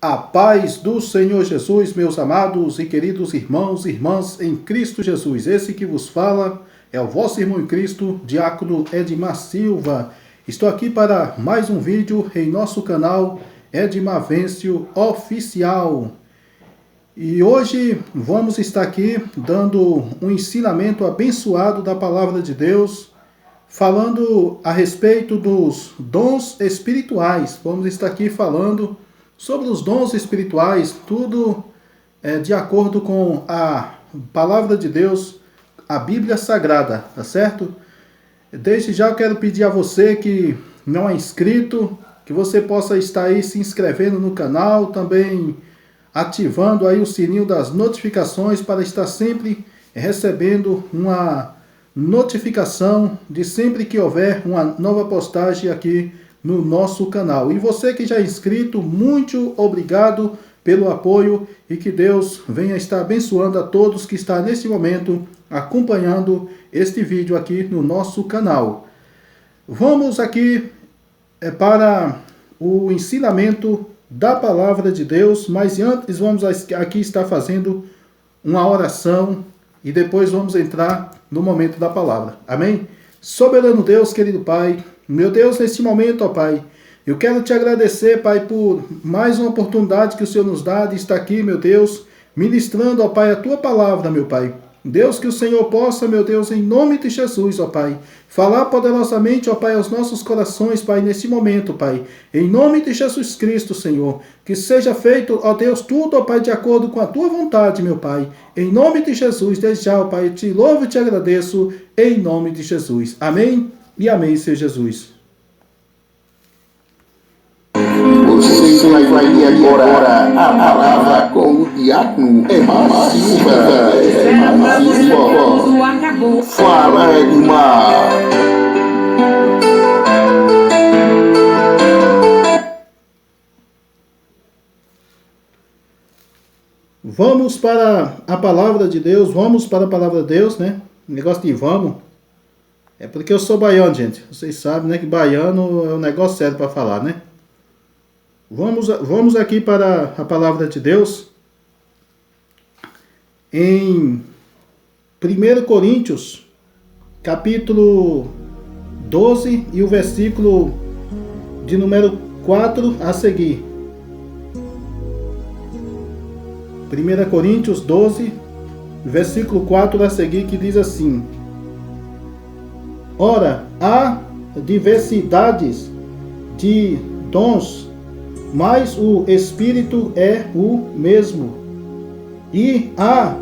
A paz do Senhor Jesus, meus amados e queridos irmãos e irmãs em Cristo Jesus. Esse que vos fala é o vosso irmão em Cristo, Diácono Edmar Silva. Estou aqui para mais um vídeo em nosso canal Edmar Vencio Oficial. E hoje vamos estar aqui dando um ensinamento abençoado da Palavra de Deus, falando a respeito dos dons espirituais. Vamos estar aqui falando sobre os dons espirituais, tudo de acordo com a Palavra de Deus, a Bíblia Sagrada, tá certo? Desde já eu quero pedir a você que não é inscrito, que você possa estar aí se inscrevendo no canal, também ativando aí o sininho das notificações para estar sempre recebendo uma notificação de sempre que houver uma nova postagem aqui no nosso canal. E você que já é inscrito, muito obrigado pelo apoio e que Deus venha estar abençoando a todos que estão neste momento acompanhando este vídeo aqui no nosso canal. Vamos aqui para o ensinamento da Palavra de Deus, mas antes vamos aqui estar fazendo uma oração e depois vamos entrar no momento da palavra. Amém? Soberano Deus, querido Pai, meu Deus, neste momento, ó Pai, eu quero te agradecer, Pai, por mais uma oportunidade que o Senhor nos dá de estar aqui, meu Deus, ministrando, ó Pai, a Tua palavra, meu Pai. Deus, que o Senhor possa, meu Deus, em nome de Jesus, ó Pai, falar poderosamente, ó Pai, aos nossos corações, Pai, neste momento, Pai, em nome de Jesus Cristo, Senhor, que seja feito, ó Deus, tudo, ó Pai, de acordo com a Tua vontade, meu Pai, em nome de Jesus, desde já, ó Pai, eu te louvo e te agradeço, em nome de Jesus. Amém e amém, Senhor Jesus. Você vai ler agora a palavra com o diácono Edmar Silva. Edmar Silva. Fala, Edmar. Vamos para a palavra de Deus, né? O negócio de vamos. É porque eu sou baiano, gente. Vocês sabem, né, que baiano é um negócio sério para falar, né? Vamos aqui para a palavra de Deus. Em 1 Coríntios, capítulo 12 e o versículo de número 4 a seguir. 1 Coríntios 12, versículo 4 a seguir, que diz assim: Ora, há diversidades de dons, mas o Espírito é o mesmo. E há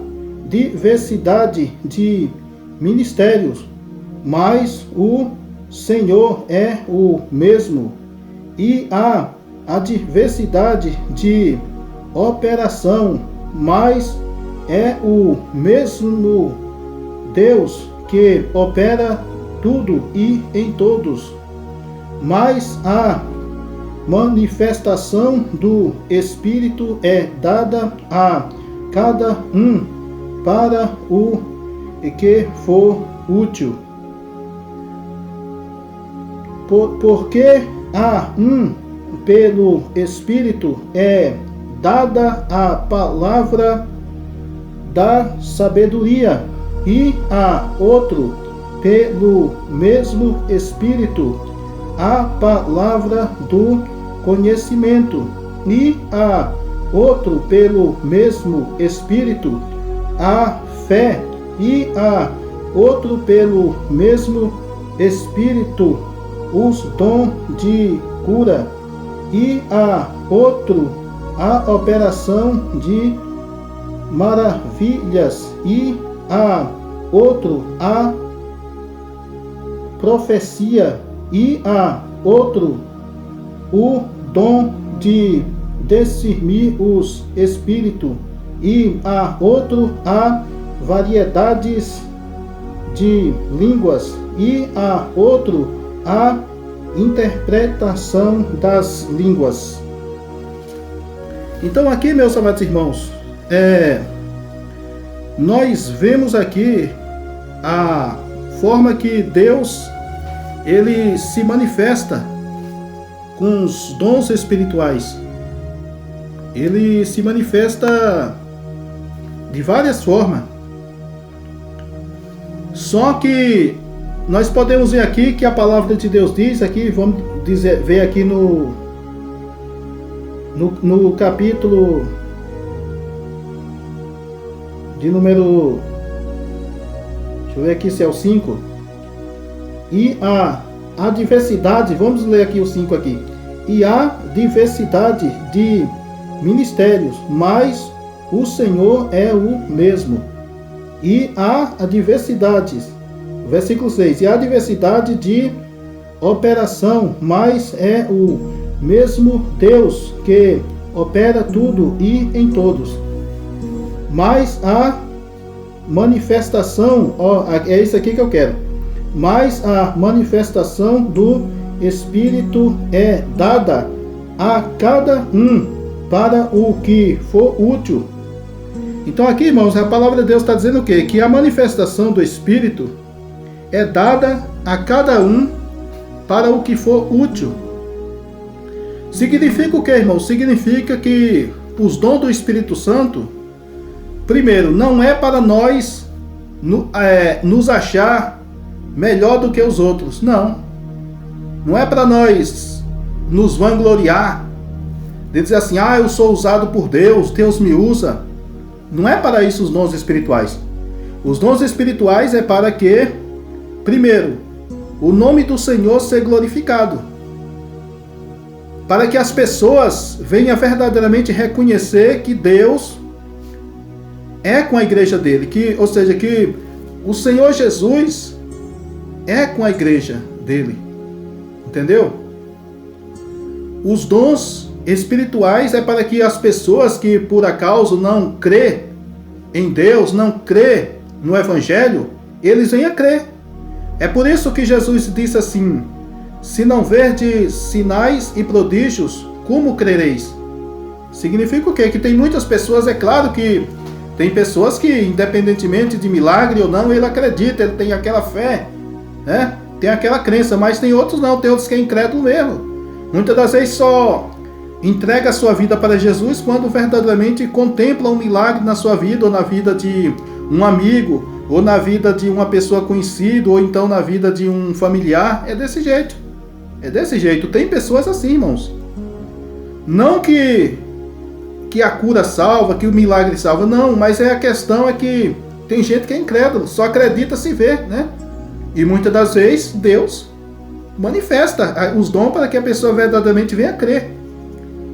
diversidade de ministérios, mas o Senhor é o mesmo. E há a diversidade de operação, mas é o mesmo Deus que opera tudo e em todos. Mas a manifestação do Espírito é dada a cada um para o que for útil. Porque a um pelo Espírito é dada a palavra da sabedoria, e a outro pelo mesmo Espírito a palavra do conhecimento, e a outro pelo mesmo Espírito a fé, e a outro pelo mesmo Espírito os dons de cura, e a outro a operação de maravilhas, e a outro a profecia, e a outro o dom de discernir os espíritos, e a outro a variedades de línguas, e a outro a interpretação das línguas. Então aqui, meus amados irmãos, nós vemos aqui a forma que Deus ele se manifesta com os dons espirituais. ele se manifesta de várias formas. Só que nós podemos ver aqui que a palavra de Deus diz aqui, vamos ver aqui no capítulo de número, deixa eu ver aqui se é o 5. E a diversidade, vamos ler aqui o 5 aqui. E há diversidade de ministérios, mas o Senhor é o mesmo. E há a diversidade, versículo 6, e há diversidade de operação, mas é o mesmo Deus que opera tudo e em todos. Mas a manifestação, é isso aqui que eu quero, mas a manifestação do Espírito é dada a cada um para o que for útil. Então aqui, irmãos, a palavra de Deus está dizendo o quê? Que a manifestação do Espírito é dada a cada um para o que for útil. Significa o quê, irmão? Significa que os dons do Espírito Santo, primeiro, não é para nós nos achar melhor do que os outros. Não. Não é para nós nos vangloriar, de dizer assim, eu sou usado por Deus, Deus me usa. Não é para isso os dons espirituais. Os dons espirituais é para que, primeiro, o nome do Senhor seja glorificado. Para que as pessoas venham verdadeiramente reconhecer que Deus é com a igreja dele. Ou seja, que o Senhor Jesus é com a igreja dele. Entendeu? Os dons espirituais é para que as pessoas que por acaso não crê em Deus, não crê no Evangelho, eles venham a crer. É por isso que Jesus disse assim: se não verdes sinais e prodígios, como crereis? Significa o quê? Que tem muitas pessoas, é claro que tem pessoas que, independentemente de milagre ou não, ele acredita, ele tem aquela fé, né? Tem aquela crença, mas tem outros não, tem outros que é incrédulo mesmo. Muitas das vezes só entrega a sua vida para Jesus quando verdadeiramente contempla um milagre na sua vida, ou na vida de um amigo, ou na vida de uma pessoa conhecida, ou então na vida de um familiar. É desse jeito. É desse jeito. Tem pessoas assim, irmãos. Não que a cura salva, que o milagre salva, não, mas a questão é que tem gente que é incrédulo, só acredita se vê, né? E muitas das vezes Deus manifesta os dons para que a pessoa verdadeiramente venha a crer.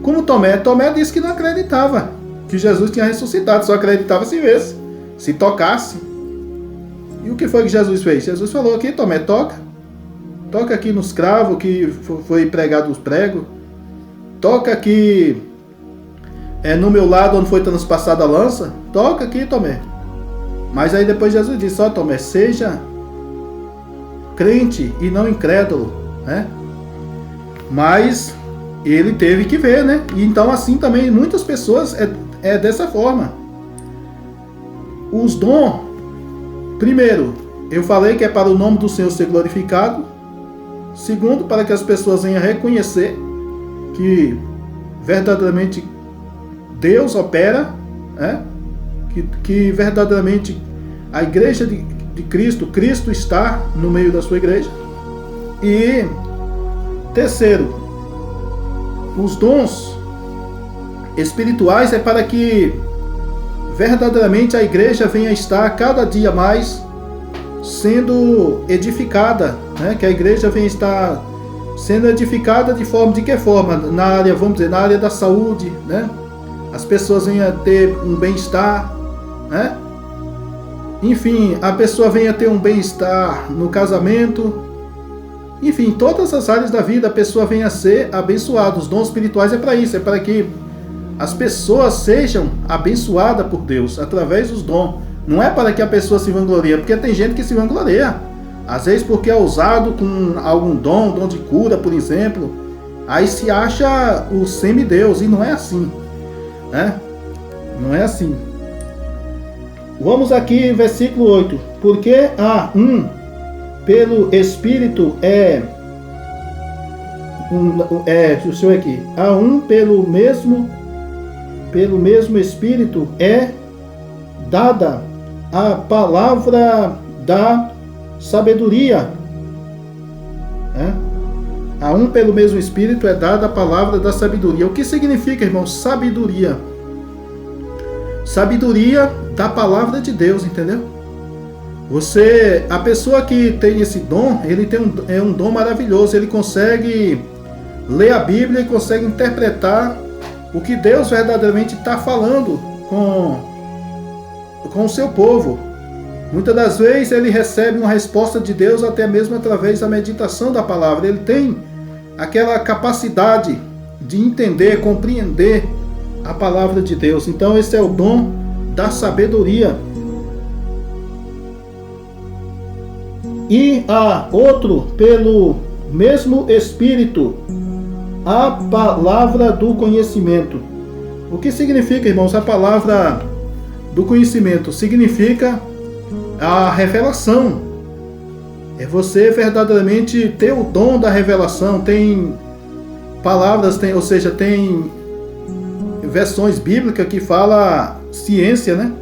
Como Tomé disse que não acreditava que Jesus tinha ressuscitado, só acreditava se visse, se tocasse. E o que foi que Jesus fez? Jesus falou aqui: Tomé, toca aqui nos cravos que foi pregado os pregos, toca aqui no meu lado onde foi transpassada a lança, toca aqui, Tomé. Mas aí depois Jesus disse: Tomé, seja crente e não incrédulo, né? Mas ele teve que ver, né? E então assim também muitas pessoas é dessa forma. Os dons, primeiro, eu falei que é para o nome do Senhor ser glorificado. Segundo, para que as pessoas venham a reconhecer que verdadeiramente Deus opera, né? Que verdadeiramente a igreja de Cristo está no meio da sua igreja. E terceiro, os dons espirituais é para que verdadeiramente a igreja venha a estar cada dia mais sendo edificada, né? Que a igreja venha a estar sendo edificada de forma, de que forma? Na área, vamos dizer, na área da saúde, né? As pessoas venham a ter um bem-estar, né? Enfim, a pessoa venha a ter um bem-estar no casamento. Enfim, todas as áreas da vida a pessoa venha a ser abençoada. Os dons espirituais é para isso, é para que as pessoas sejam abençoadas por Deus através dos dons. Não é para que a pessoa se vanglorie, porque tem gente que se vangloria. Às vezes porque é usado com algum dom de cura, por exemplo. Aí se acha o semideus, e não é assim, né? Não é assim. Vamos aqui, versículo 8. Porque há um pelo Espírito deixa eu ver aqui. Há um pelo mesmo pelo mesmo Espírito é dada a palavra da sabedoria. A um pelo mesmo Espírito é dada a palavra da sabedoria. O que significa, irmão, sabedoria? Sabedoria da palavra de Deus, entendeu? A pessoa que tem esse dom, ele tem um dom maravilhoso. Ele consegue ler a Bíblia e consegue interpretar o que Deus verdadeiramente está falando com o seu povo. Muitas das vezes ele recebe uma resposta de Deus até mesmo através da meditação da palavra. Ele tem aquela capacidade de entender, compreender a palavra de Deus. Então esse é o dom da sabedoria. E há outro pelo mesmo Espírito, a palavra do conhecimento. O que significa, irmãos, a palavra do conhecimento? Significa a revelação. É você verdadeiramente ter o dom da revelação. Tem palavras, tem versões bíblicas que fala ciência, né?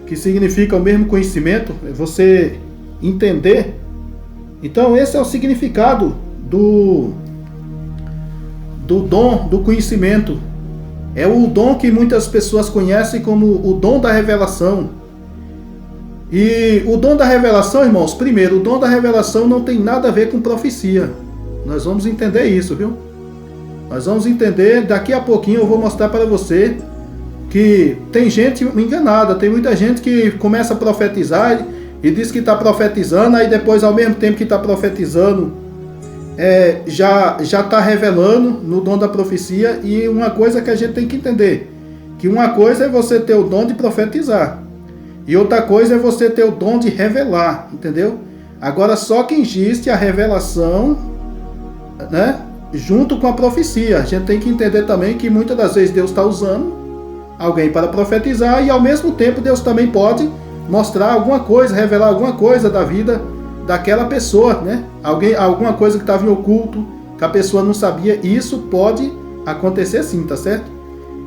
Que significa o mesmo conhecimento, é você entender. Então esse é o significado do dom do conhecimento. É o dom que muitas pessoas conhecem como o dom da revelação. E o dom da revelação, irmãos, primeiro, o dom da revelação não tem nada a ver com profecia. Nós vamos entender isso, viu? Nós vamos entender, daqui a pouquinho eu vou mostrar para você que tem gente enganada, tem muita gente que começa a profetizar e diz que está profetizando, aí depois, ao mesmo tempo que está profetizando, já está revelando no dom da profecia. E uma coisa que a gente tem que entender, que uma coisa é você ter o dom de profetizar, e outra coisa é você ter o dom de revelar, entendeu? Agora, só que existe a revelação, né, junto com a profecia. A gente tem que entender também que muitas das vezes Deus está usando alguém para profetizar, e ao mesmo tempo Deus também pode mostrar alguma coisa, revelar alguma coisa da vida daquela pessoa, né? Alguma coisa que estava em oculto, que a pessoa não sabia. Isso pode acontecer sim, tá certo?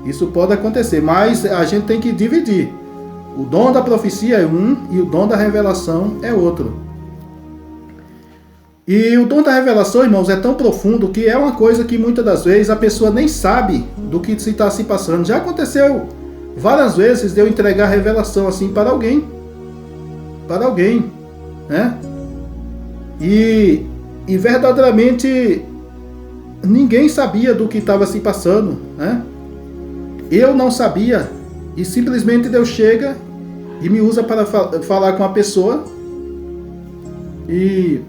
Isso pode acontecer, mas a gente tem que dividir. O dom da profecia é um e o dom da revelação é outro. E o dom da revelação, irmãos, é tão profundo que é uma coisa que muitas das vezes a pessoa nem sabe do que está se passando. Já aconteceu várias vezes de eu entregar a revelação assim para alguém, né? E verdadeiramente ninguém sabia do que estava se passando, né? Eu não sabia, e simplesmente Deus chega e me usa para falar com a pessoa, e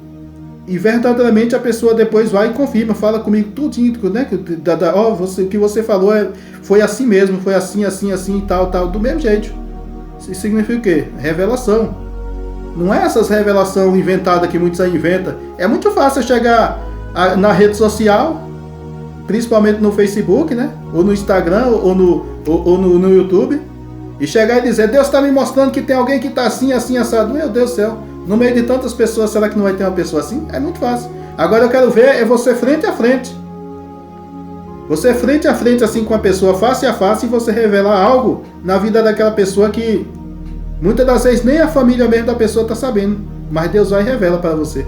verdadeiramente a pessoa depois vai e confirma, fala comigo tudinho, né? O que você falou foi assim mesmo, foi assim e tal, do mesmo jeito. Isso significa o quê? Revelação. Não é essas revelações inventadas que muitos aí inventam. É muito fácil chegar na rede social, principalmente no Facebook, né? Ou no Instagram, ou no YouTube, e chegar e dizer: Deus está me mostrando que tem alguém que está assim, assado. Meu Deus do céu, no meio de tantas pessoas, será que não vai ter uma pessoa assim? É muito fácil. Agora eu quero ver você frente a frente. Você frente a frente assim com a pessoa, face a face, e você revelar algo na vida daquela pessoa que muitas das vezes nem a família mesmo da pessoa está sabendo, mas Deus vai e revela para você.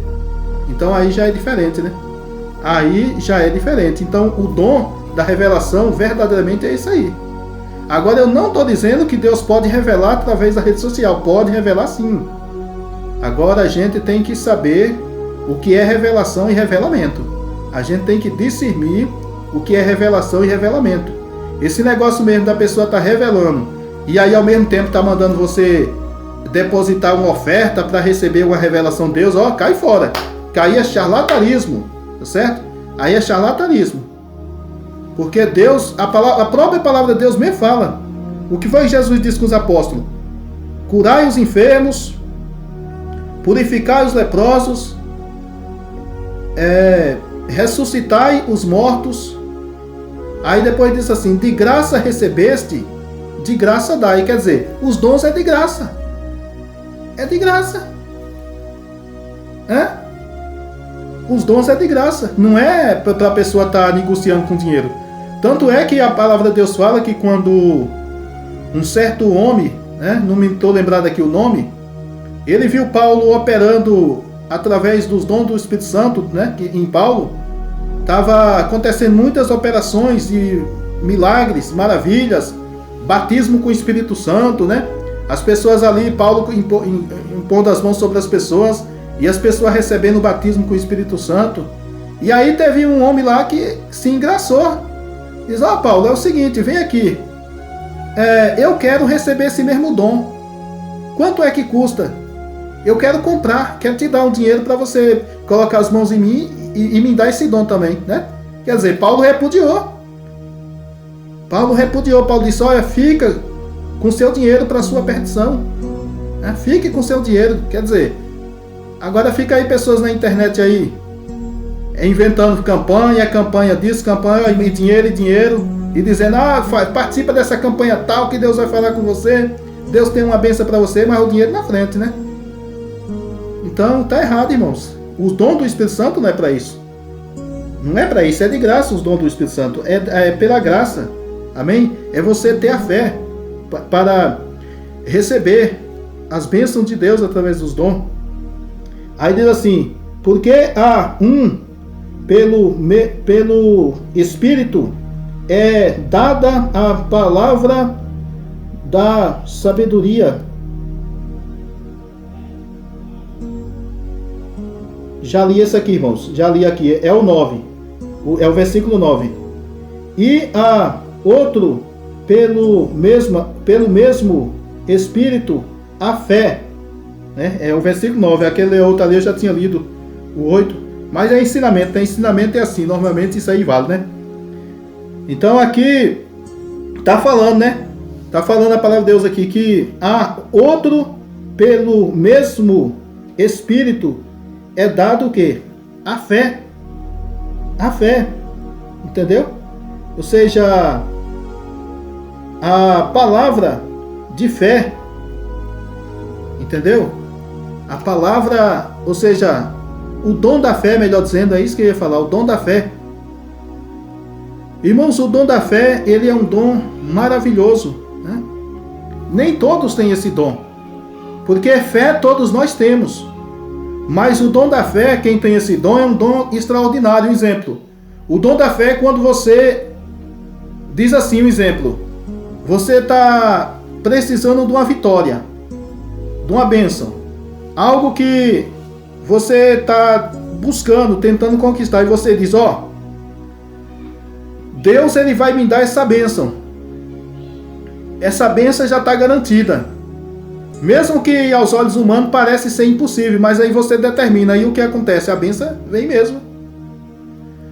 Então aí já é diferente, né? Aí já é diferente. Então o dom da revelação verdadeiramente é isso aí. Agora eu não estou dizendo que Deus pode revelar através da rede social. Pode revelar sim. Agora a gente tem que saber o que é revelação e revelamento. A gente tem que discernir o que é revelação e revelamento. Esse negócio mesmo da pessoa estar revelando e aí ao mesmo tempo está mandando você depositar uma oferta para receber uma revelação de Deus, cai fora. Aí é charlatanismo, tá certo? Aí é charlatanismo. Porque Deus, a própria palavra de Deus mesmo fala. O que foi que Jesus disse com os apóstolos? Curai os enfermos, purificai os leprosos, ressuscitai os mortos. Aí depois diz assim: de graça recebeste, de graça dai. Quer dizer, os dons é de graça. É de graça. Os dons é de graça. Não é para a pessoa estar negociando com dinheiro. Tanto é que a palavra de Deus fala que quando um certo homem, né, não me estou lembrado aqui o nome, ele viu Paulo operando através dos dons do Espírito Santo, né, que em Paulo estava acontecendo muitas operações de milagres, maravilhas, batismo com o Espírito Santo, né? As pessoas ali, Paulo impondo as mãos sobre as pessoas e as pessoas recebendo o batismo com o Espírito Santo. E aí teve um homem lá que se engraçou. Diz: ó, Paulo, é o seguinte, vem aqui. Eu quero receber esse mesmo dom. Quanto é que custa? Eu quero comprar, quero te dar um dinheiro para você colocar as mãos em mim e me dar esse dom também, né? Quer dizer, Paulo repudiou. Paulo disse: olha, fica com seu dinheiro para sua perdição. Fique com seu dinheiro. Quer dizer, agora fica aí pessoas na internet aí, inventando campanha disso, campanha e dinheiro, e dizendo: participa dessa campanha tal, que Deus vai falar com você, Deus tem uma bênção para você, mas o dinheiro na frente, né? Então, tá errado, irmãos. O dom do Espírito Santo não é para isso. Não é para isso, é de graça os dons do Espírito Santo. É pela graça. Amém? É você ter a fé para receber as bênçãos de Deus através dos dons. Aí diz assim: porque há pelo Espírito é dada a palavra da sabedoria. Já li esse aqui, irmãos. Já li aqui. É o 9. É o versículo 9. E há outro pelo mesmo Espírito a fé. Né? É o versículo 9. Aquele outro ali eu já tinha lido. O 8. Mas é ensinamento. Ensinamento é assim. Normalmente isso aí vale, né? Então aqui tá falando, né? Tá falando a palavra de Deus aqui que há outro pelo mesmo Espírito é dado o quê? A fé. A fé. Entendeu? Ou seja, a palavra de fé. Entendeu? A palavra, ou seja, o dom da fé, melhor dizendo, é isso que eu ia falar, o dom da fé. Irmãos, o dom da fé, ele é um dom maravilhoso, né? Nem todos têm esse dom, porque fé todos nós temos, mas o dom da fé, quem tem esse dom, é um dom extraordinário. Um exemplo, o dom da fé é quando você diz assim, um exemplo, você está precisando de uma vitória, de uma bênção, algo que você está buscando, tentando conquistar, e você diz: ó, Deus, ele vai me dar essa bênção. Essa bênção já está garantida. Mesmo que aos olhos humanos parece ser impossível, mas aí você determina. Aí o que acontece? A bênção vem mesmo.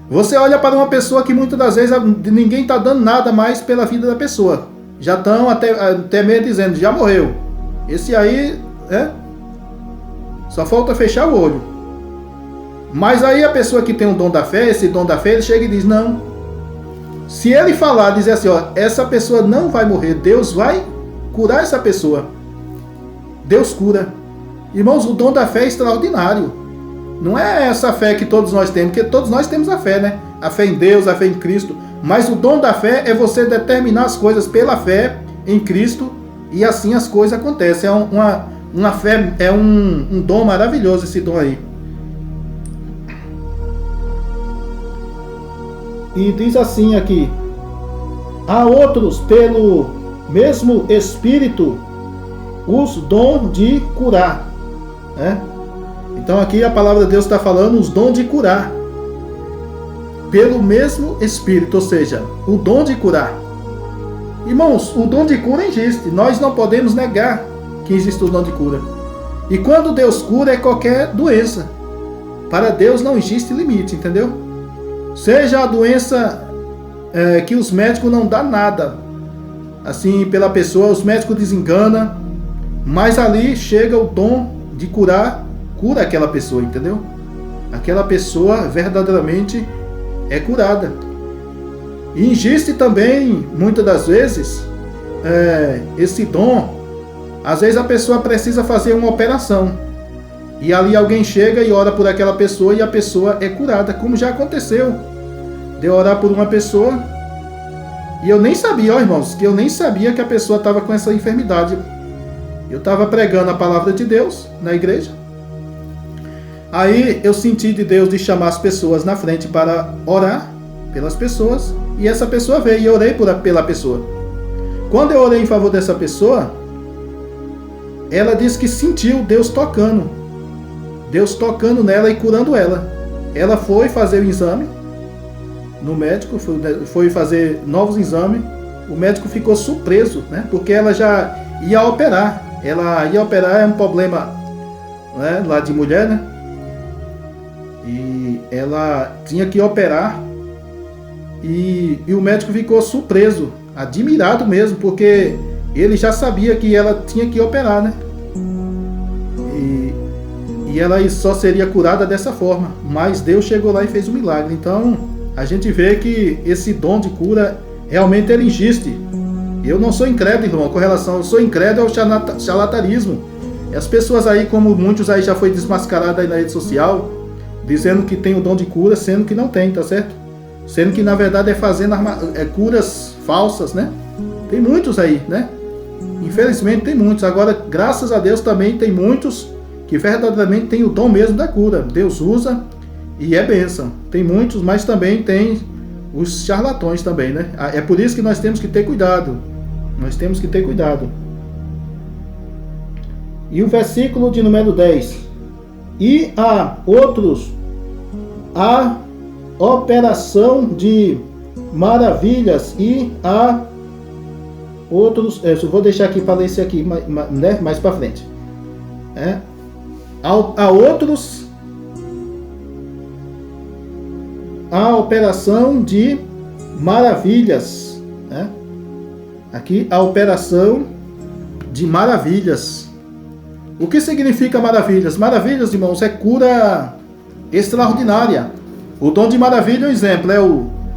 Você olha para uma pessoa que muitas das vezes ninguém está dando nada mais pela vida da pessoa. Já estão até mesmo dizendo: já morreu. Esse aí, só falta fechar o olho. Mas aí a pessoa que tem o dom da fé, esse dom da fé, ele chega e diz: não. Se ele falar, dizer assim, ó, essa pessoa não vai morrer, Deus vai curar essa pessoa. Deus cura. Irmãos, o dom da fé é extraordinário. Não é essa fé que todos nós temos, porque todos nós temos a fé, né? A fé em Deus, a fé em Cristo. Mas o dom da fé é você determinar as coisas pela fé em Cristo, e assim as coisas acontecem. É uma fé, é um dom maravilhoso esse dom aí. E diz assim aqui: há outros pelo mesmo Espírito os dons de curar. Então aqui a palavra de Deus está falando os dons de curar. Pelo mesmo Espírito, ou seja, o dom de curar. Irmãos, o dom de cura existe. Nós não podemos negar que existe o dom de cura. E quando Deus cura é qualquer doença. Para Deus não existe limite, entendeu? Seja a doença que os médicos não dão nada assim pela pessoa, os médicos desenganam, mas ali chega o dom de curar, cura aquela pessoa, entendeu? Aquela pessoa verdadeiramente é curada. E existe também, muitas das vezes, esse dom. Às vezes a pessoa precisa fazer uma operação, e ali alguém chega e ora por aquela pessoa e a pessoa é curada, como já aconteceu. De orar por uma pessoa E eu nem sabia, ó irmãos, que eu nem sabia que a pessoa estava com essa enfermidade. Eu estava pregando a palavra de Deus na igreja. Aí eu senti de Deus de chamar as pessoas na frente para orar pelas pessoas. E essa pessoa veio e eu orei pela pessoa. Quando eu orei em favor dessa pessoa, ela disse que sentiu Deus tocando. Deus tocando nela e curando ela. Ela foi fazer o exame no médico, foi fazer novos exames. O médico ficou surpreso, né? Porque ela já ia operar. Ela ia operar, é um problema, né, lá de mulher, né? E ela tinha que operar. E o médico ficou surpreso, admirado mesmo, porque ele já sabia que ela tinha que operar, né? E ela só seria curada dessa forma. Mas Deus chegou lá e fez um milagre. Então, a gente vê que esse dom de cura realmente ele existe. Eu não sou incrédulo, irmão, com relação... Eu sou incrédulo ao charlatanismo. E as pessoas aí, como muitos aí já foi desmascarado aí na rede social, dizendo que tem o dom de cura, sendo que não tem, tá certo? Sendo que na verdade é fazendo curas falsas, né? Tem muitos aí, né? Infelizmente tem muitos. Agora, graças a Deus também tem muitos que verdadeiramente tem o dom mesmo da cura. Deus usa e é bênção. Tem muitos, mas também tem os charlatões também, né? É por isso que nós temos que ter cuidado. Nós temos que ter cuidado. E o versículo de número 10. E a outros a operação de maravilhas e a outros... Eu vou deixar aqui para ler esse aqui, né, mais para frente. A outros a operação de maravilhas, né? Aqui a operação de maravilhas. O que significa maravilhas? Maravilhas, irmãos, é cura extraordinária. O dom de maravilha, um exemplo, é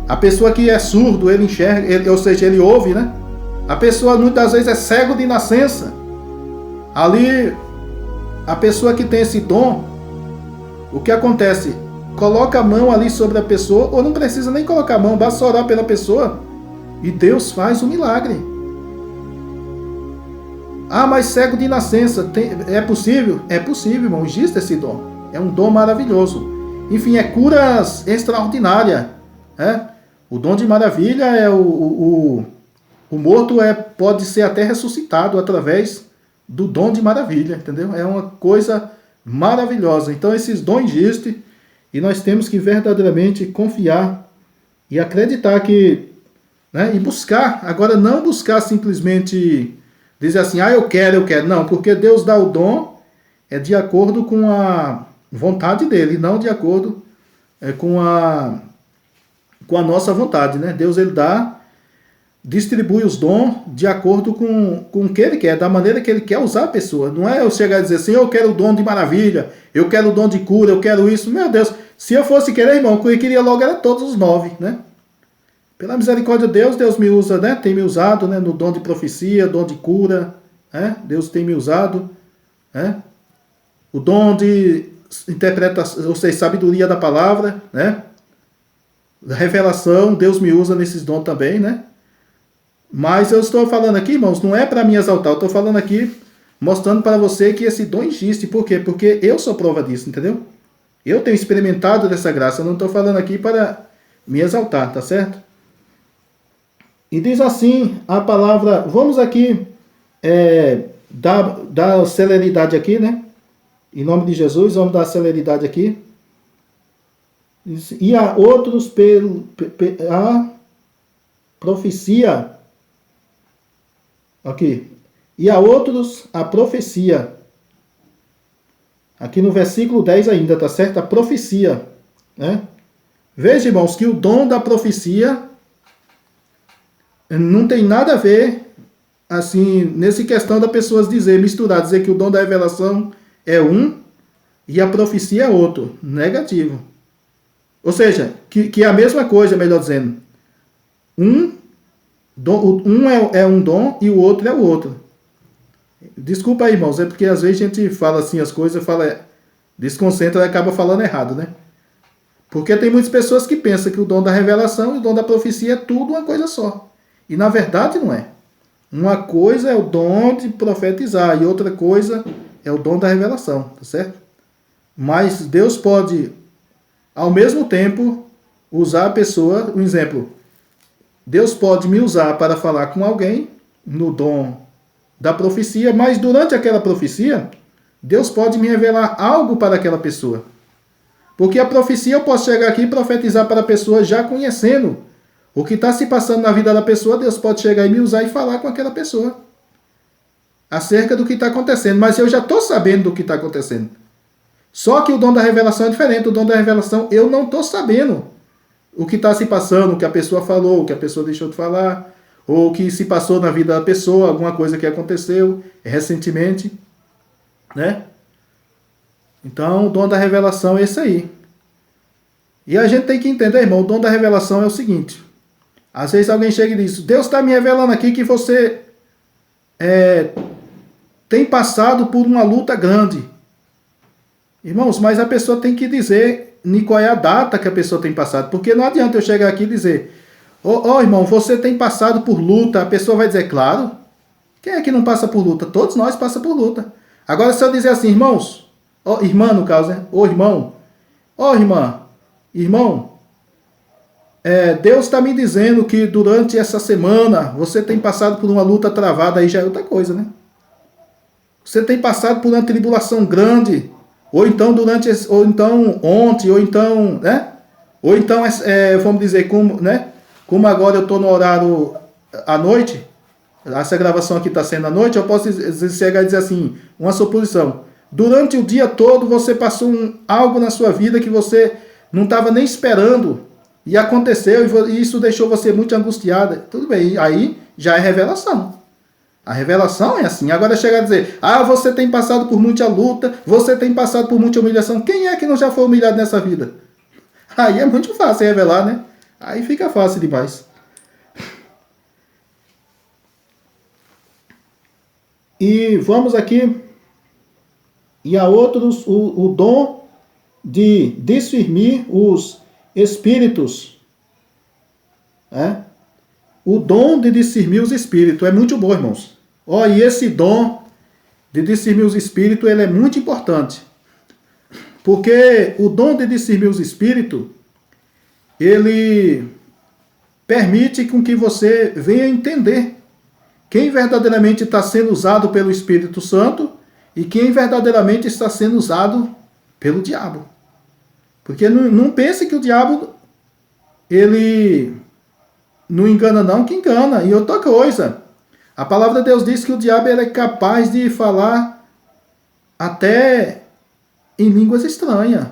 a pessoa que é surdo, ele enxerga, ou seja, ele ouve, né? A pessoa muitas vezes é cego de nascença. Ali, a pessoa que tem esse dom, o que acontece? Coloca a mão ali sobre a pessoa, ou não precisa nem colocar a mão, basta orar pela pessoa e Deus faz um milagre. Ah, mas cego de nascença, é possível? É possível, irmão, existe esse dom. É um dom maravilhoso. Enfim, é curas extraordinária. O dom de maravilha é o morto pode ser até ressuscitado através do dom de maravilha, entendeu? É uma coisa maravilhosa. Então esses dons existem e nós temos que verdadeiramente confiar e acreditar que, né, e buscar. Agora não buscar simplesmente dizer assim, eu quero. Não, porque Deus dá o dom de acordo com a vontade dele, não de acordo com a nossa vontade, né? Deus ele distribui os dons de acordo com o que ele quer, da maneira que ele quer usar a pessoa. Não é eu chegar e dizer assim, eu quero o dom de maravilha, eu quero o dom de cura, eu quero isso. Meu Deus, se eu fosse querer, irmão, eu queria logo era todos os 9, né? Pela misericórdia de Deus, Deus me usa, né? Tem me usado, né? No dom de profecia, dom de cura, né? Deus tem me usado, né? O dom de interpretação, ou seja, sabedoria da palavra, né? Revelação, Deus me usa nesses dons também, né? Mas eu estou falando aqui, irmãos, não é para me exaltar, eu estou falando aqui, mostrando para você que esse dom existe. Por quê? Porque eu sou prova disso, entendeu? Eu tenho experimentado dessa graça, eu não estou falando aqui para me exaltar, tá certo? E diz assim a palavra, vamos aqui dar celeridade aqui, né? Em nome de Jesus, vamos dar celeridade aqui. E a outros a profecia. Aqui. E a outros a profecia. Aqui no versículo 10 ainda, tá certo? A profecia, né? Veja, irmãos, que o dom da profecia não tem nada a ver, assim, nessa questão da pessoas dizer que o dom da revelação é um e a profecia é outro. Negativo. Ou seja, que é a mesma coisa, melhor dizendo. Um é um dom e o outro é o outro. Desculpa aí, irmãos, é porque às vezes a gente fala assim as coisas, desconcentra e acaba falando errado, né? Porque tem muitas pessoas que pensam que o dom da revelação e o dom da profecia é tudo uma coisa só. E na verdade não é. Uma coisa é o dom de profetizar e outra coisa é o dom da revelação, tá certo? Mas Deus pode, ao mesmo tempo, usar a pessoa, um exemplo, Deus pode me usar para falar com alguém no dom da profecia, mas durante aquela profecia, Deus pode me revelar algo para aquela pessoa. Porque a profecia eu posso chegar aqui e profetizar para a pessoa já conhecendo o que está se passando na vida da pessoa. Deus pode chegar e me usar e falar com aquela pessoa acerca do que está acontecendo, mas eu já estou sabendo do que está acontecendo. Só que o dom da revelação é diferente. O dom da revelação eu não estou sabendo o que está se passando, o que a pessoa falou, o que a pessoa deixou de falar, ou o que se passou na vida da pessoa, alguma coisa que aconteceu recentemente, né? Então, o dom da revelação é esse aí. E a gente tem que entender, irmão, o dom da revelação é o seguinte. Às vezes alguém chega e diz, Deus está me revelando aqui que você tem passado por uma luta grande. Irmãos, mas a pessoa tem que dizer qual é a data que a pessoa tem passado. Porque não adianta eu chegar aqui e dizer, irmão, você tem passado por luta. A pessoa vai dizer, claro. Quem é que não passa por luta? Todos nós passamos por luta. Agora, se eu dizer assim, irmãos, irmã no caso, né? Irmão, irmão, Deus está me dizendo que durante essa semana você tem passado por uma luta travada, aí já é outra coisa, né? Você tem passado por uma tribulação grande, ou então ontem, ou então, né? Ou então, vamos dizer, como agora eu estou no horário à noite, essa gravação aqui está sendo à noite, eu posso chegar e dizer assim, uma suposição. Durante o dia todo você passou algo na sua vida que você não estava nem esperando, e aconteceu, e isso deixou você muito angustiada. Tudo bem, aí já é revelação. A revelação é assim. Agora chegar a dizer, você tem passado por muita luta, você tem passado por muita humilhação. Quem é que não já foi humilhado nessa vida? Aí é muito fácil revelar, né? Aí fica fácil demais. E vamos aqui. E há outros, o dom de discernir os espíritos. O dom de discernir os espíritos é muito bom, irmãos. E esse dom de discernir os espíritos, ele é muito importante. Porque o dom de discernir os espíritos, ele permite com que você venha entender quem verdadeiramente está sendo usado pelo Espírito Santo e quem verdadeiramente está sendo usado pelo diabo. Porque não pense que o diabo, ele não engana não, que engana. E outra coisa, a palavra de Deus diz que o diabo ele é capaz de falar até em línguas estranhas.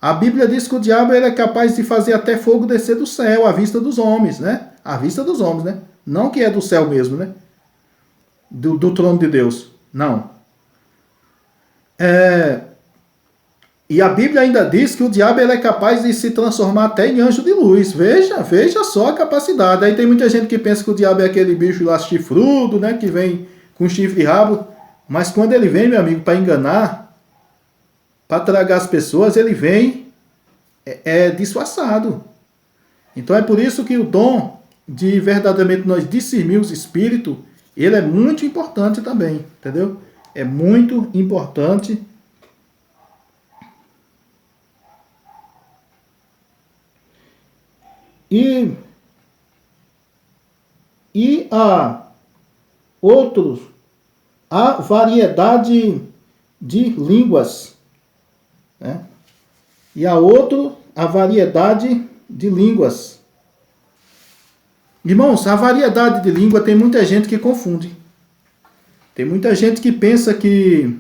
A Bíblia diz que o diabo ele é capaz de fazer até fogo descer do céu à vista dos homens, né? À vista dos homens, né? Não que é do céu mesmo, né? Do trono de Deus. Não. E a Bíblia ainda diz que o diabo ele é capaz de se transformar até em anjo de luz. Veja só a capacidade. Aí tem muita gente que pensa que o diabo é aquele bicho lá chifrudo, né? Que vem com chifre e rabo. Mas quando ele vem, meu amigo, para enganar, para tragar as pessoas, ele vem disfarçado. Então é por isso que o dom de verdadeiramente nós discernir os espíritos, ele é muito importante também, entendeu? É muito importante. E há outros, há variedade de línguas, né? E há a variedade de línguas. Irmãos, a variedade de língua tem muita gente que confunde. Tem muita gente que pensa que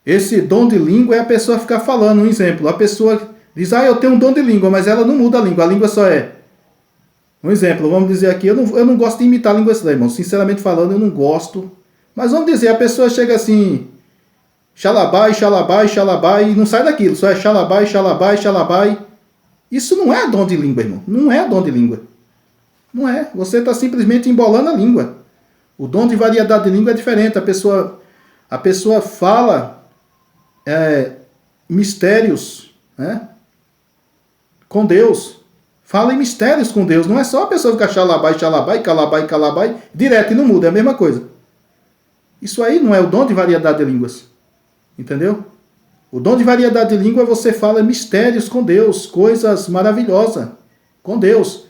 esse dom de língua é a pessoa ficar falando. Um exemplo, a pessoa diz, eu tenho um dom de língua, mas ela não muda a língua só é. Um exemplo, vamos dizer aqui, eu não gosto de imitar a língua estranha, irmão. Sinceramente falando, eu não gosto. Mas vamos dizer, a pessoa chega assim, xalabai, xalabai, xalabai, e não sai daquilo, só é xalabai, xalabai, xalabai. Isso não é dom de língua, irmão. Não é dom de língua. Não é. Você está simplesmente embolando a língua. O dom de variedade de língua é diferente. A pessoa fala mistérios, né, com Deus. Fala em mistérios com Deus. Não é só a pessoa ficar xalabai, xalabai, calabai, calabai, direto e não muda. É a mesma coisa. Isso aí não é o dom de variedade de línguas. Entendeu? O dom de variedade de língua, você fala mistérios com Deus, coisas maravilhosas com Deus.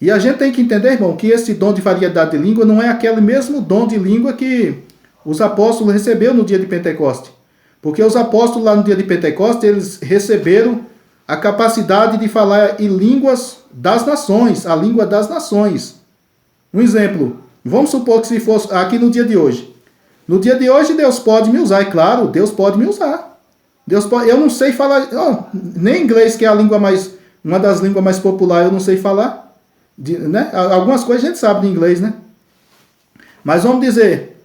E a gente tem que entender, irmão, que esse dom de variedade de língua não é aquele mesmo dom de língua que os apóstolos receberam no dia de Pentecoste. Porque os apóstolos lá no dia de Pentecoste, eles receberam a capacidade de falar em línguas das nações, a língua das nações. Um exemplo, vamos supor que se fosse aqui no dia de hoje. No dia de hoje Deus pode me usar, é claro, Deus pode me usar. Deus pode, eu não sei falar, nem inglês, que é a língua mais, uma das línguas mais populares, eu não sei falar. Né? Algumas coisas a gente sabe de inglês, né? Mas vamos dizer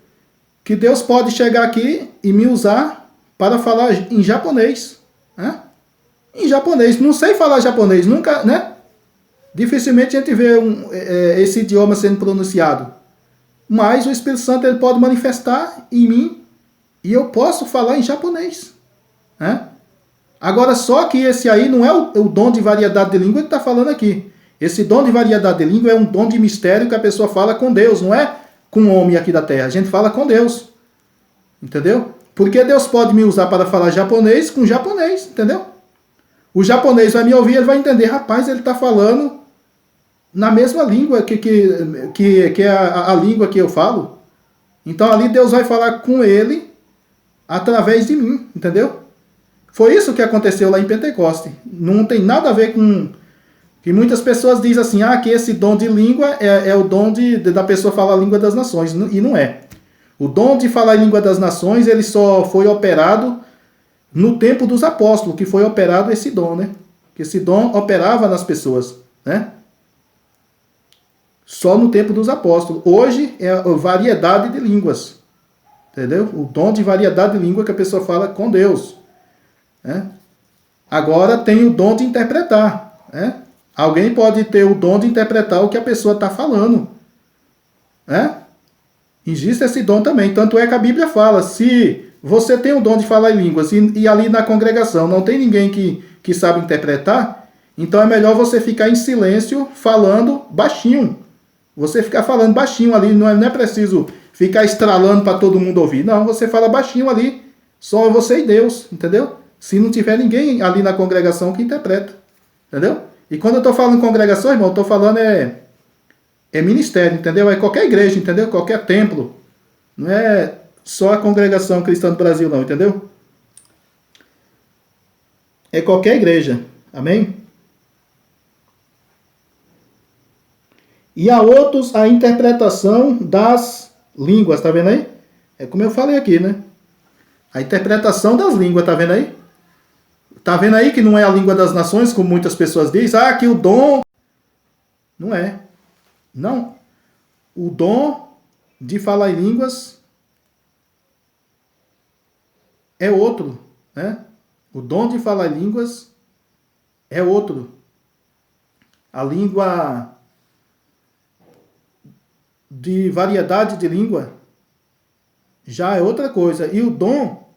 que Deus pode chegar aqui e me usar para falar em japonês. Né? Em japonês. Não sei falar japonês, nunca, né? Dificilmente a gente vê esse idioma sendo pronunciado. Mas o Espírito Santo ele pode manifestar em mim e eu posso falar em japonês. Né? Agora, só que esse aí não é o dom de variedade de língua que está falando aqui. Esse dom de variedade de língua é um dom de mistério que a pessoa fala com Deus, não é com o homem aqui da terra. A gente fala com Deus. Entendeu? Porque Deus pode me usar para falar japonês com japonês, entendeu? O japonês vai me ouvir, ele vai entender, rapaz, ele está falando na mesma língua que é a língua que eu falo. Então ali Deus vai falar com ele através de mim, entendeu? Foi isso que aconteceu lá em Pentecoste. Não tem nada a ver com... que muitas pessoas dizem assim, que esse dom de língua é o dom da pessoa falar a língua das nações. E não é. O dom de falar a língua das nações, ele só foi operado no tempo dos apóstolos, que foi operado esse dom, né? Que esse dom operava nas pessoas, né? Só no tempo dos apóstolos. Hoje é a variedade de línguas. Entendeu? O dom de variedade de língua que a pessoa fala com Deus. Né? Agora tem o dom de interpretar. Né? Alguém pode ter o dom de interpretar o que a pessoa está falando. Né? Existe esse dom também. Tanto é que a Bíblia fala, se você tem o dom de falar em línguas e ali na congregação não tem ninguém que sabe interpretar, então é melhor você ficar em silêncio falando baixinho. Você ficar falando baixinho ali, não é preciso ficar estralando para todo mundo ouvir. Não, você fala baixinho ali, só você e Deus, entendeu? Se não tiver ninguém ali na congregação que interpreta, entendeu? E quando eu estou falando congregação, irmão, eu estou falando é ministério, entendeu? É qualquer igreja, entendeu? Qualquer templo. Não é só a congregação cristã do Brasil, não, entendeu? É qualquer igreja. Amém? E a outros a interpretação das línguas, tá vendo aí? É como eu falei aqui, né? A interpretação das línguas, tá vendo aí? Tá vendo aí que não é a língua das nações, como muitas pessoas dizem? Que o dom... Não é. Não. O dom de falar em línguas é outro, né? O dom de falar em línguas é outro. A língua de variedade de língua já é outra coisa. E o dom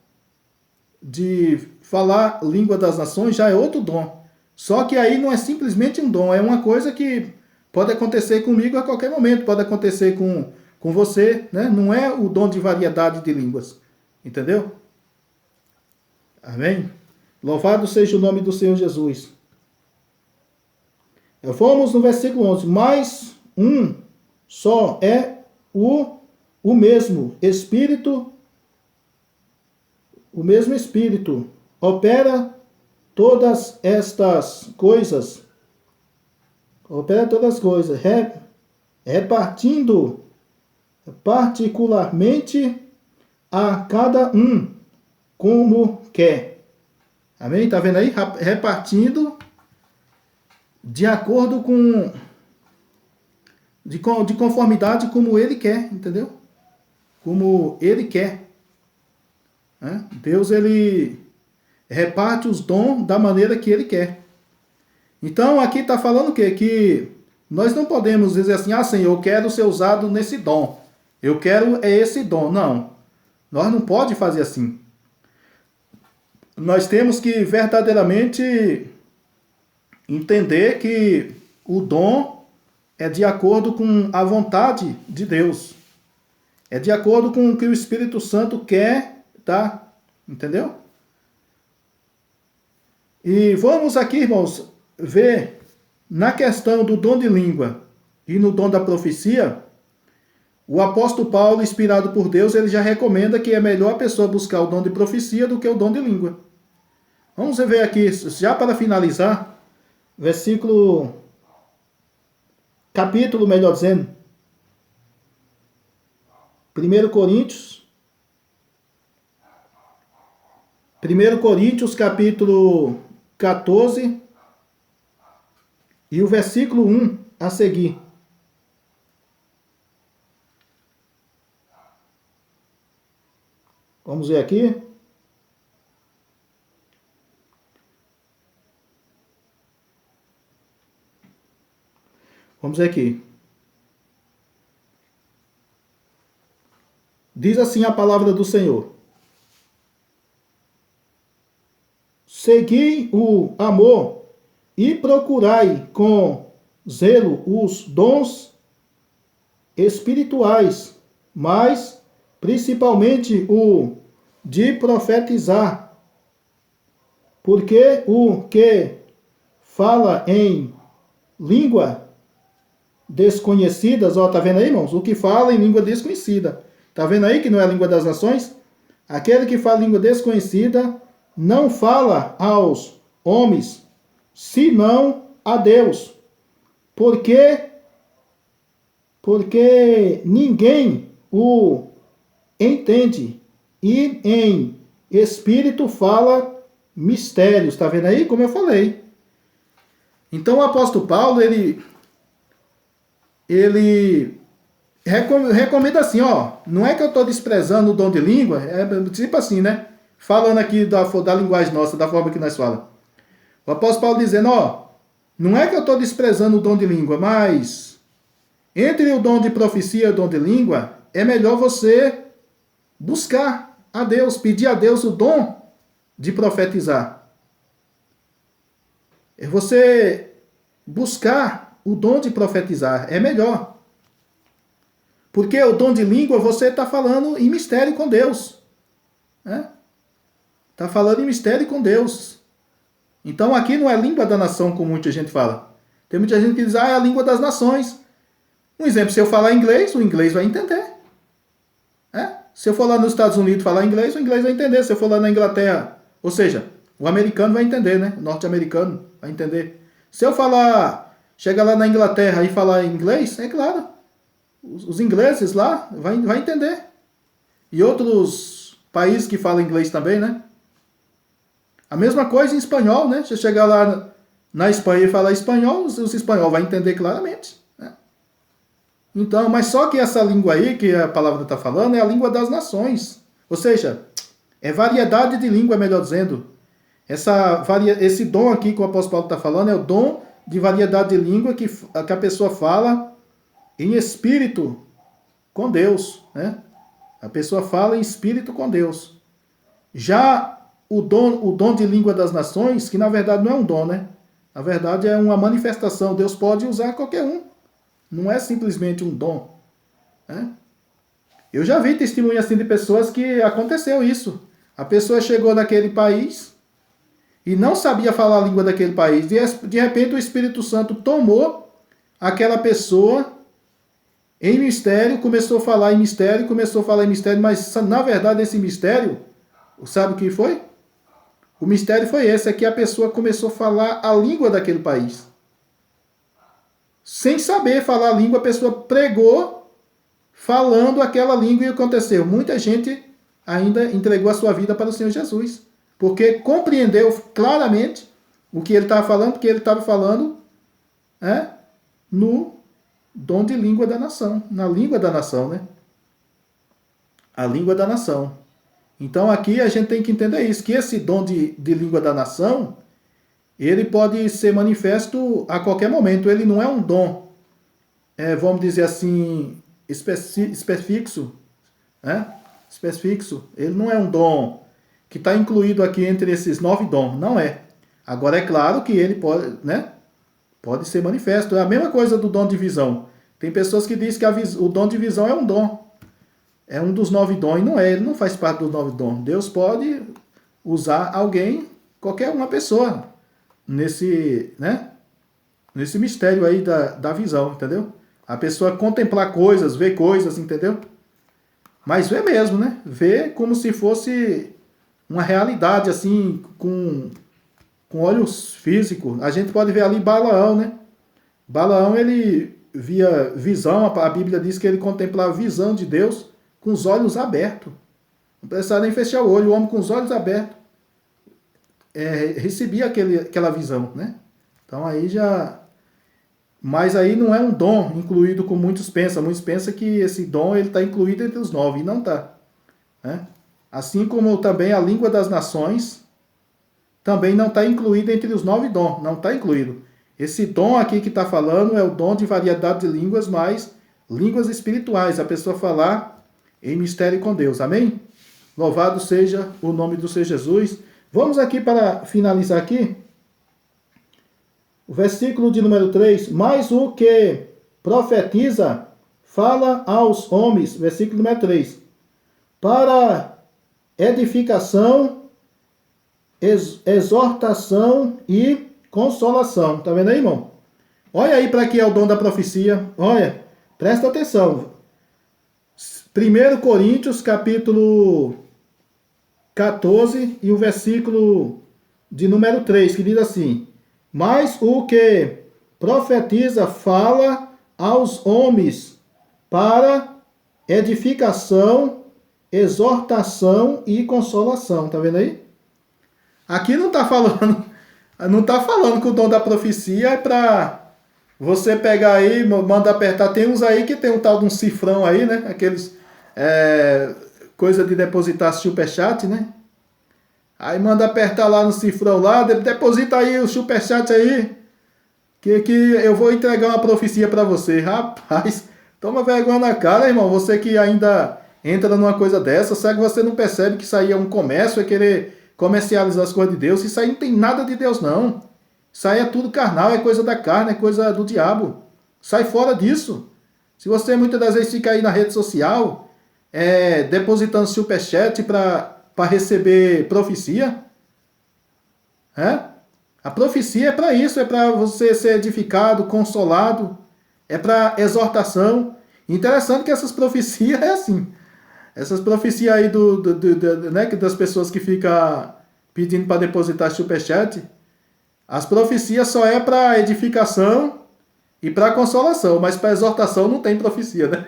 de falar língua das nações já é outro dom. Só que aí não é simplesmente um dom, é uma coisa que pode acontecer comigo a qualquer momento, pode acontecer com você, né? Não é o dom de variedade de línguas. Entendeu? Amém? Louvado seja o nome do Senhor Jesus. Fomos no versículo 11. Mas um só é o mesmo Espírito. O mesmo Espírito opera todas estas coisas. Opera todas as coisas. Repartindo particularmente a cada um como quer. Amém? Tá vendo aí? Repartindo de acordo com... De conformidade como ele quer, entendeu? Como ele quer. Né? Deus, ele reparte os dons da maneira que ele quer. Então, aqui está falando o quê? Que nós não podemos dizer assim, Senhor, eu quero ser usado nesse dom. Eu quero esse dom. Não. Nós não podemos fazer assim. Nós temos que verdadeiramente entender que o dom é de acordo com a vontade de Deus. É de acordo com o que o Espírito Santo quer, tá? Entendeu? E vamos aqui, irmãos, ver na questão do dom de língua e no dom da profecia, o apóstolo Paulo, inspirado por Deus, ele já recomenda que é melhor a pessoa buscar o dom de profecia do que o dom de língua. Vamos ver aqui, já para finalizar, capítulo, melhor dizendo, 1 Coríntios, capítulo 14, e o versículo 1 a seguir. Vamos ver aqui. Vamos ver aqui. Diz assim a palavra do Senhor: segui o amor e procurai com zelo os dons espirituais, mas principalmente o de profetizar, porque o que fala em língua desconhecidas, ó, tá vendo aí, irmãos? O que fala em língua desconhecida. Tá vendo aí que não é a língua das nações? Aquele que fala língua desconhecida não fala aos homens, senão a Deus. Porque ninguém o entende, e em espírito fala mistérios. Tá vendo aí? Como eu falei. Então o apóstolo Paulo, ele recomenda assim, ó, não é que eu estou desprezando o dom de língua, é tipo assim, né? Falando aqui da linguagem nossa, da forma que nós falamos. O apóstolo Paulo dizendo, ó, não é que eu estou desprezando o dom de língua, mas entre o dom de profecia e o dom de língua, é melhor você buscar a Deus, pedir a Deus o dom de profetizar. É você buscar o dom de profetizar, é melhor. Porque o dom de língua você está falando em mistério com Deus. Né? Está falando em mistério com Deus. Então aqui não é língua da nação, como muita gente fala. Tem muita gente que diz, é a língua das nações. Um exemplo, se eu falar inglês, o inglês vai entender. Se eu for lá nos Estados Unidos falar inglês, o inglês vai entender. Se eu for lá na Inglaterra, ou seja, o americano vai entender, né? O norte-americano vai entender. Se eu chegar lá na Inglaterra e falar inglês, é claro, os ingleses lá vai entender. E outros países que falam inglês também, né? A mesma coisa em espanhol, né? Se eu chegar lá na Espanha e falar espanhol, os espanhóis vão entender claramente. Né? Então, mas só que essa língua aí, que a palavra está falando, é a língua das nações. Ou seja, é variedade de língua, melhor dizendo. Esse dom aqui que o apóstolo Paulo está falando é o dom de variedade de língua que a pessoa fala em espírito com Deus. Né? A pessoa fala em espírito com Deus. Já o dom de língua das nações, que na verdade não é um dom, né? Na verdade é uma manifestação. Deus pode usar qualquer um. Não é simplesmente um dom. Né? Eu já vi testemunho assim de pessoas que aconteceu isso. A pessoa chegou naquele país e não sabia falar a língua daquele país. De repente o Espírito Santo tomou aquela pessoa em mistério, começou a falar em mistério, mas na verdade esse mistério, sabe o que foi? O mistério foi esse, é que a pessoa começou a falar a língua daquele país. Sem saber falar a língua, a pessoa pregou falando aquela língua e aconteceu. Muita gente ainda entregou a sua vida para o Senhor Jesus, porque compreendeu claramente o que ele estava falando, porque ele estava falando no dom de língua da nação, na língua da nação, né? A língua da nação. Então aqui a gente tem que entender isso, que esse dom de língua da nação, ele pode ser manifesto a qualquer momento. Ele não é um dom, vamos dizer assim, específico, né? Específico. Ele não é um dom que está incluído aqui entre esses 9 dons, não é. Agora é claro que ele pode, né? Pode ser manifesto. É a mesma coisa do dom de visão. Tem pessoas que dizem que o dom de visão é um dom. É um dos 9 dons. E não é, ele não faz parte dos 9 dons. Deus pode usar alguém, qualquer uma pessoa, nesse mistério aí da visão, entendeu? A pessoa contemplar coisas, ver coisas, entendeu? Mas vê mesmo, né? Vê como se fosse uma realidade, assim, com olhos físicos. A gente pode ver ali Balaão, né? Balaão, ele via visão, a Bíblia diz que ele contemplava a visão de Deus com os olhos abertos. Não precisava nem fechar o olho, o homem com os olhos abertos recebia aquela visão, né? Então aí já... Mas aí não é um dom incluído como muitos pensam. Muitos pensam que esse dom está incluído entre os 9, e não está. Né? Assim como também a língua das nações também não está incluída entre os 9 dons. Não está incluído. Esse dom aqui que está falando é o dom de variedade de línguas, mas línguas espirituais. A pessoa falar em mistério com Deus. Amém? Louvado seja o nome do Senhor Jesus. Vamos aqui para finalizar aqui. O versículo de número 3. Mas o que profetiza, fala aos homens. Versículo número 3. Para edificação, exortação e consolação. Tá vendo aí, irmão? Olha aí para que é o dom da profecia. Olha, presta atenção. 1 Coríntios, capítulo 14, e o versículo de número 3, que diz assim: mas o que profetiza fala aos homens para edificação, exortação e consolação. Tá vendo aí? Aqui não está falando que o dom da profecia é para você pegar aí, manda apertar. Tem uns aí que tem um tal de um cifrão aí, né? Aqueles coisa de depositar superchat, né? Aí manda apertar lá no cifrão lá, deposita aí o superchat aí, que eu vou entregar uma profecia para você. Rapaz, toma vergonha na cara, irmão. Você que ainda entra numa coisa dessa, será que você não percebe que isso aí é um comércio, é querer comercializar as coisas de Deus? Isso aí não tem nada de Deus, não. Isso aí é tudo carnal, é coisa da carne, é coisa do diabo. Sai fora disso. Se você muitas das vezes fica aí na rede social, depositando superchat para receber profecia, a profecia é para isso, é para você ser edificado, consolado, é para exortação. Interessante que essas profecias é assim. Essas profecias aí né, das pessoas que ficam pedindo para depositar superchat, as profecias só é para edificação e para consolação, mas para exortação não tem profecia, né?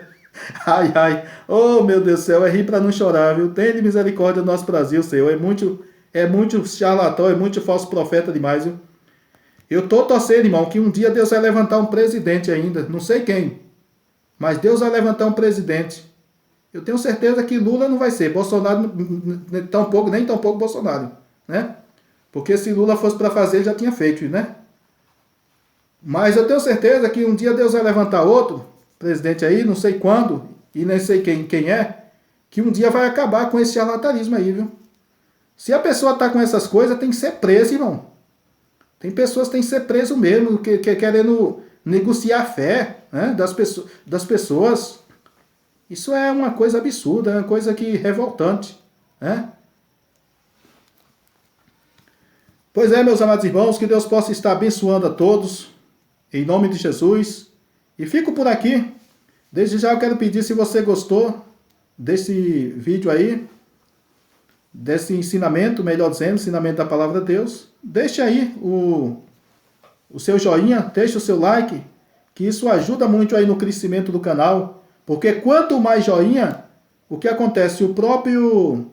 Ai, ai, oh meu Deus do céu, é rir para não chorar, viu? Tem de misericórdia do nosso Brasil, Senhor. É muito charlatão, é muito falso profeta demais, viu? Eu tô torcendo, irmão, que um dia Deus vai levantar um presidente ainda, não sei quem, mas Deus vai levantar um presidente. Eu tenho certeza que Lula não vai ser, Bolsonaro nem tão pouco Bolsonaro, né? Porque se Lula fosse para fazer, já tinha feito, né? Mas eu tenho certeza que um dia Deus vai levantar outro presidente aí, não sei quando, e nem sei quem é, que um dia vai acabar com esse charlatanismo aí, viu? Se a pessoa tá com essas coisas, tem que ser preso, irmão. Tem pessoas que tem que ser preso mesmo, que querendo negociar a fé, né, das pessoas. Isso é uma coisa absurda, é uma coisa revoltante, né? Pois é, meus amados irmãos, que Deus possa estar abençoando a todos, em nome de Jesus. E fico por aqui. Desde já eu quero pedir, se você gostou desse vídeo aí, desse ensinamento, melhor dizendo, ensinamento da Palavra de Deus, deixe aí o seu joinha, deixe o seu like, que isso ajuda muito aí no crescimento do canal. Porque quanto mais joinha, o que acontece? O próprio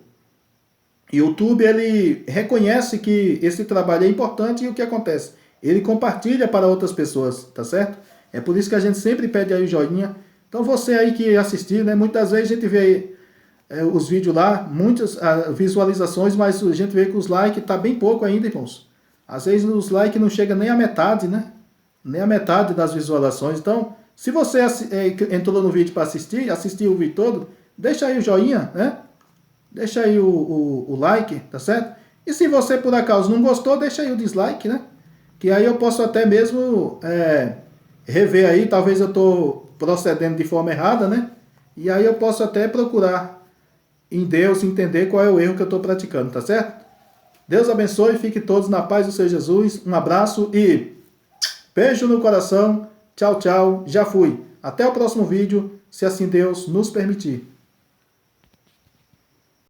YouTube, ele reconhece que esse trabalho é importante, e o que acontece? Ele compartilha para outras pessoas, tá certo? É por isso que a gente sempre pede aí o joinha. Então você aí que assistir, né? Muitas vezes a gente vê os vídeos lá, muitas visualizações, mas a gente vê que os likes tá bem pouco ainda, irmãos. Às vezes os likes não chegam nem a metade, né? Nem a metade das visualizações. Então, se você entrou no vídeo para assistir o vídeo todo, deixa aí o joinha, né? Deixa aí o like, tá certo? E se você por acaso não gostou, deixa aí o dislike, né? que aí eu posso até mesmo rever aí, talvez eu estou procedendo de forma errada, né? E aí eu posso até procurar em Deus entender qual é o erro que eu estou praticando, tá certo? Deus abençoe, fiquem todos na paz do Senhor Jesus. Um abraço e beijo no coração. Tchau, tchau. Já fui. Até o próximo vídeo, se assim Deus nos permitir.